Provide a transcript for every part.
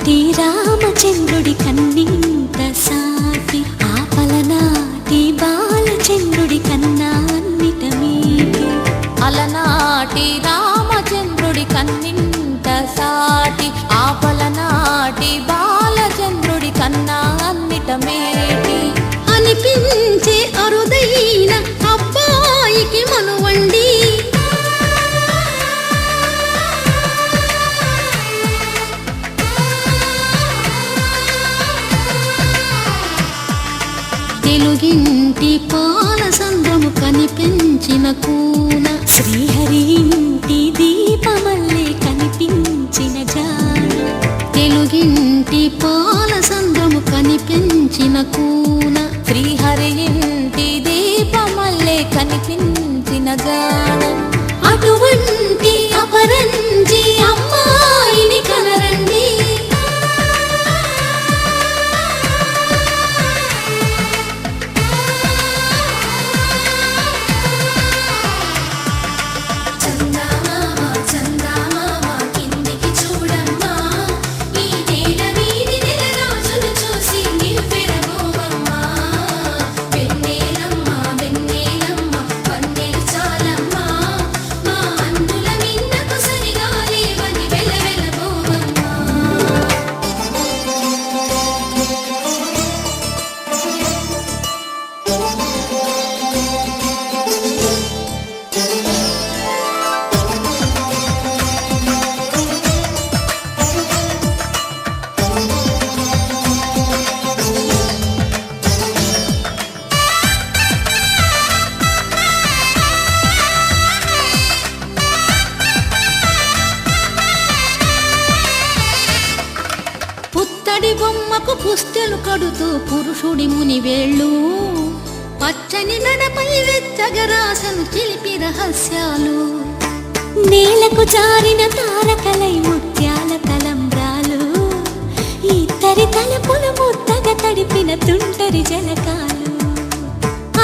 అలనాటి రామచంద్రుడి కన్నింత సాటి ఆపలనాటి బాలచంద్రుడి కన్నా అన్నిట మీటి అలనాటి రామచంద్రుడి కన్నింత సాటి ఆపలనాటి బాలచంద్రుడి కన్నా అన్నిట మేటి అనిపించే అరుదైన అబ్బాయికి మనువండి తెలుగింటి పాలసంద్రము కనిపించిన కూన శ్రీహరి ఇంటి దీపమల్లే కనిపించిన జాడ తెలుగింటి పాలసంద్రము కనిపించిన కూన శ్రీహరి ఇంటి దీపమల్లే కనిపించిన జాడ అటువంటి అపరంజి అమ్మాయిని కనరండి పుత్తడి బొమ్మకు పుస్తెలు కడుతూ పురుషుడి ముని వేళ్ళు పచ్చని నడపై వెచ్చగరాసను చిలిపి రహస్యాలు నేలకు జారిన తారకలై ముత్యాల తలంబ్రాలు ఇద్దరి తలపులు ముద్దగా తడిపిన తుంటరి జలకాలు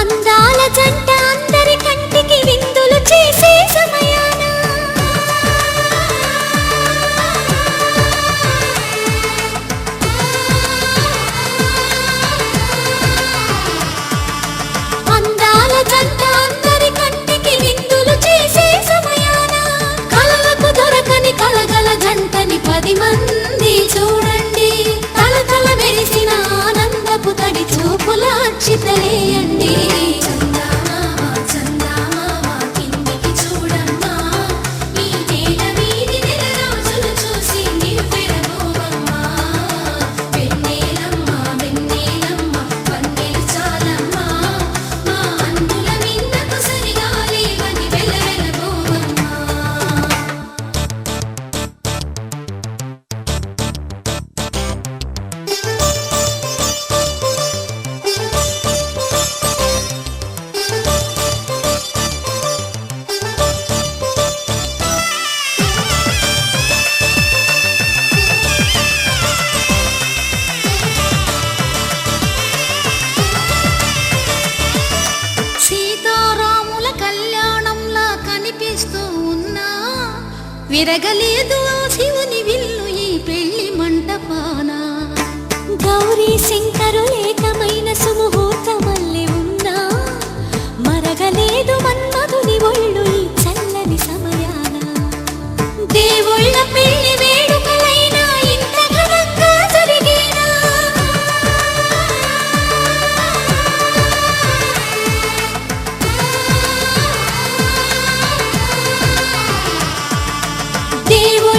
అందాల జంట అందరి కంటికి విందులు చేసే సమయాన జంటని 10 మంది చూడండి తలతల మెరిసిన ఆనందపు తడి చూపుల అచ్చితలేయండి విరగలేదు ఆ శివుని విల్లు ఈ పెళ్లి మంటపాన గౌరీ శంకరులేకమైన సుముహూర్తమల్లె ఉన్నా మరగలేదు మన్మధుని ఒళ్ళు ఈ చల్లని సమయాన దేవుళ్ళ పెళ్లి వేడుకలైనా ఇంత ఘనంగా జరిగేనా దేవు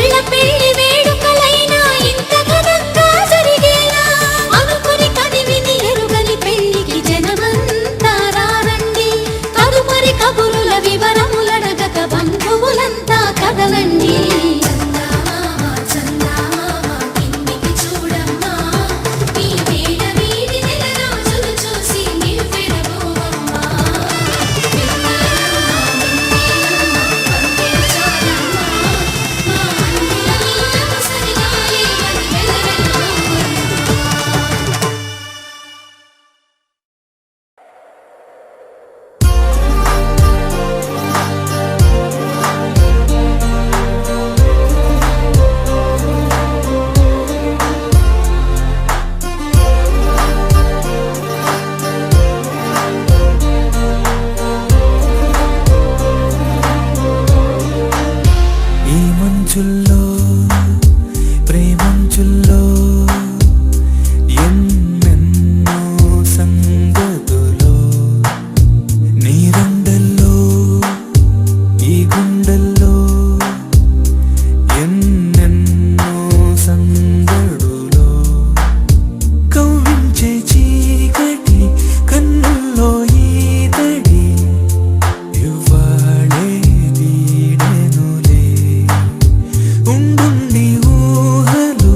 ఉంగండి ఊహలు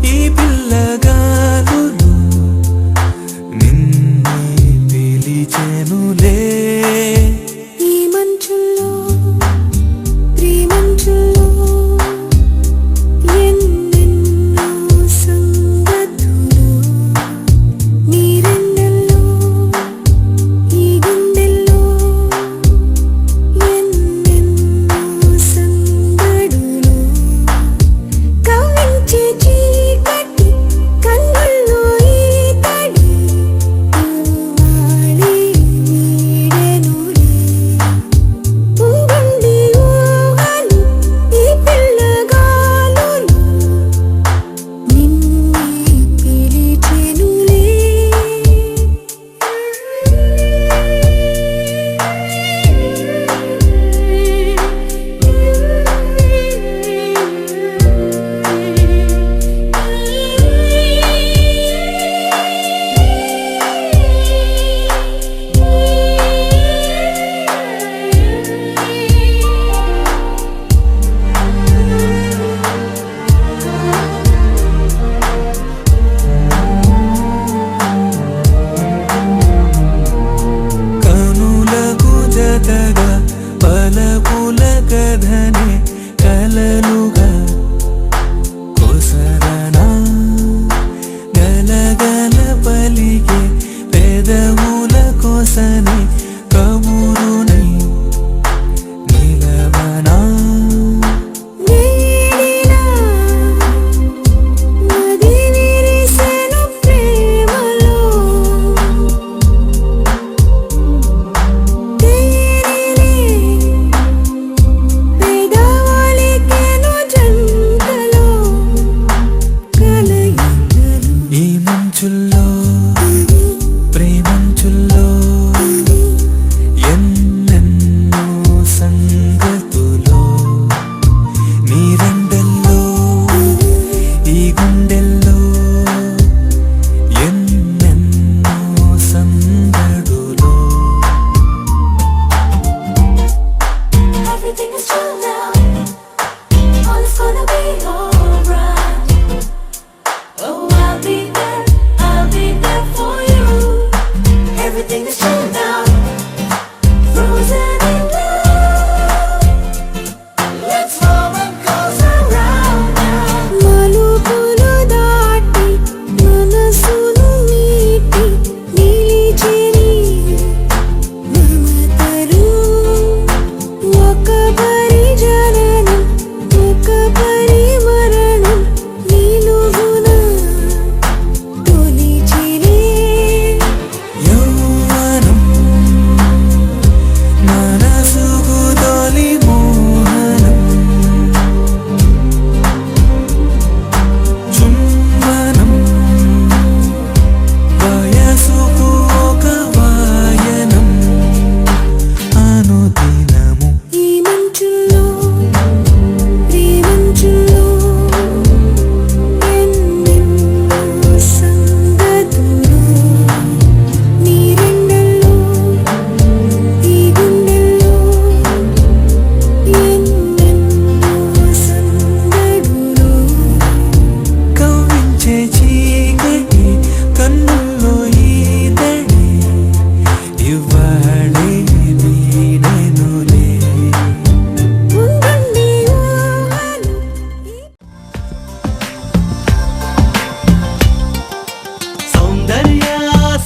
ఈ పిల్లగాలులు నిన్నే పిలిచెనులే ఈ మంచుల్లో ప్రేమంచుల్లో ఎన్నెన్నో సంగతులు నీరెండల్లో ఈ గుండెల్లో ఎన్నెన్నో సంగడులు కవ్వించే చీకటి కన్నుల్లో ఈ తడి ఇవ్వాలి వీడెనులే ఉంగండి ఊహలు ఈ పిల్లగాలులు నిన్నే పిలిచెనులే కనులకు జతగా పలకుల కథనే కలలుగా కొసరనా గలగల పలికే పెదవుల కోసనే కబురునై నిలవనా వేడిలా నది విరిసెను ప్రేమలో తేనెలే పెదవులికెను జంటలో కలయికలు ఈ మంచుల్లో ప్రేమంచుల్లో ఎన్నెన్నో సంగతులో నీరెండల్లో ఈ గుండెల్లో ఎన్నెన్నో సంగడులో Everything is true now. All is gonna be alright. Oh, I'll be there for you. Everything is true now. Frozen in love. Let's move and goes around now. మలుపులు దాటి మనసును మీటి నిలిచెని మమతలు ఒక పరిజననం ఒక పరిమరణం నిలువున తొలిచినే యౌవనం మనసుకు తొలి మోహనం చుంబనం వయసుకు ఒక వాయనం అనుదినము ఈ మంచుల్లో ప్రేమంచుల్లో ఎన్నెన్నో సంగతులు నీరెండల్లో ఈ గుండెల్లో ఎన్నెన్నో సంగడులు కవ్వించే చీకటి కన్నుల్లో ఈ తడి ఇవ్వాడే వీడెనులే ఉంగండి ఊహలు సౌందర్య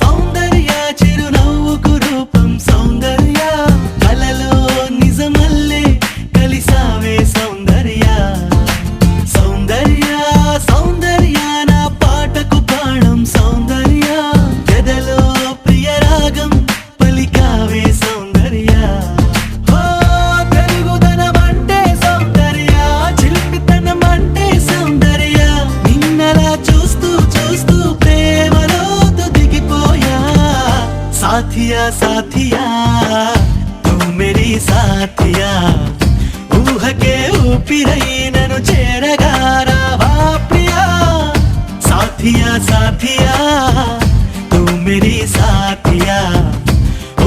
సౌందర్య చిరునవ్వుకు రూపం సౌందర్య కలలో నిజమల్లే కలిసావే సౌందర్య సౌందర్య సౌందర్య నా పాటకు ప్రాణం సౌందర్య ఎదలో ప్రియరాగం పలికావే సౌందర్య ఓ పెరుగుదనం అంటే సౌందర్య చిలిపితనం అంటే సౌందర్య నిన్నలా చూస్తూ చూస్తూ ప్రేమలో దిగిపోయా సాథియా సాథియా తూ మేరీ సాథియా ఊహకే ఊపిరై నన్ను చేరగా రావా ప్రియా సాథియా సాథియా తూ మేరీ సాథియా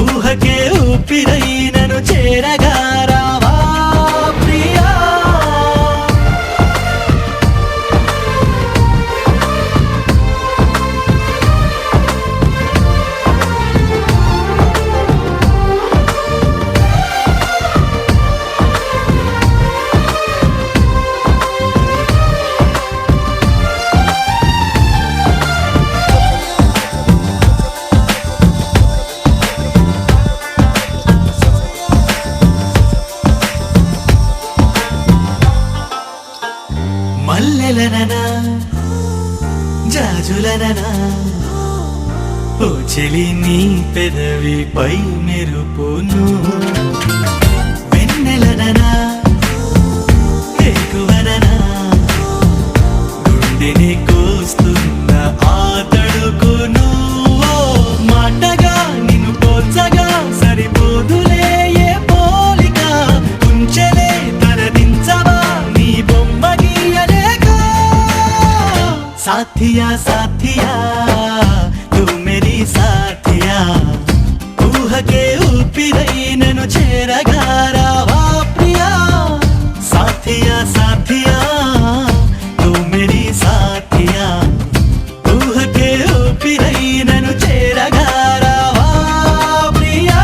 ఊహకే ఊపిరై నన్ను చేరగా రావా ప్రియా జాజులననా జాజులననా ఓ చెలి నీ పెదవిపై మెరుపును వెన్నెలననా ఎక్కువననా గుండెని కోస్తున్న ఆ తడుకును ఓ మాటగా నిన్ను పోల్చగా సరిపోదులే ఏ పోలిక ఉంచలే తరదించవా నీ బొమ్మ గీయలేక సాథియా సాథియా తూ మేరీ సాథియా ఊహకే ఊపిరై నన్ను చేరగా రావా ప్రియా సాథియా సాథియా తూ మేరీ సాథియా ఊహకే ఊపిరై నన్ను చేరగా రావా ప్రియా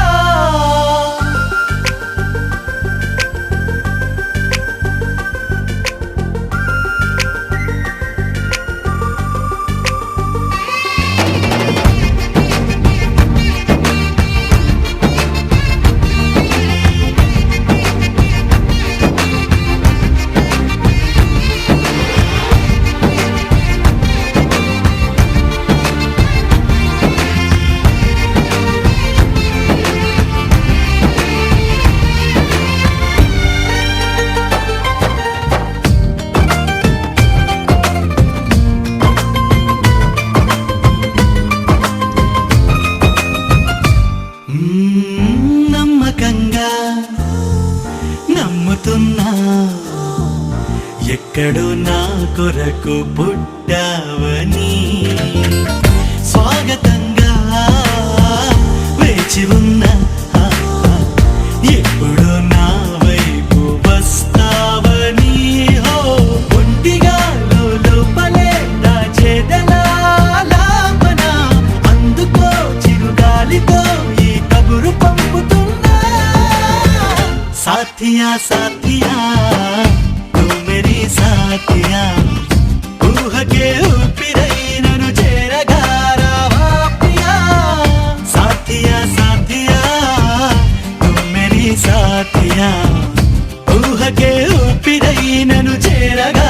నమ్మకంగా నమ్ముతున్నా ఎక్కడో నా కొరకు పుట్టావని స్వాగతంగా వేచి ఉన్నా ఎప్పుడు నా వైపు వస్తావని హో ఒంటిగా లోపలే దాచేదలా లాపన అందుకో చిరుగాలితో ఈ కబురు పంపుతున్నా సాథియా సాథియా తూ మేరీ సాథియా ఊహకే ఊపిరై నన్ను చేరగా రావా ప్రియా సాథియా సాథియా తూ మేరీ సాథియా ఊహకే ఊపిరై నన్ను చేరగా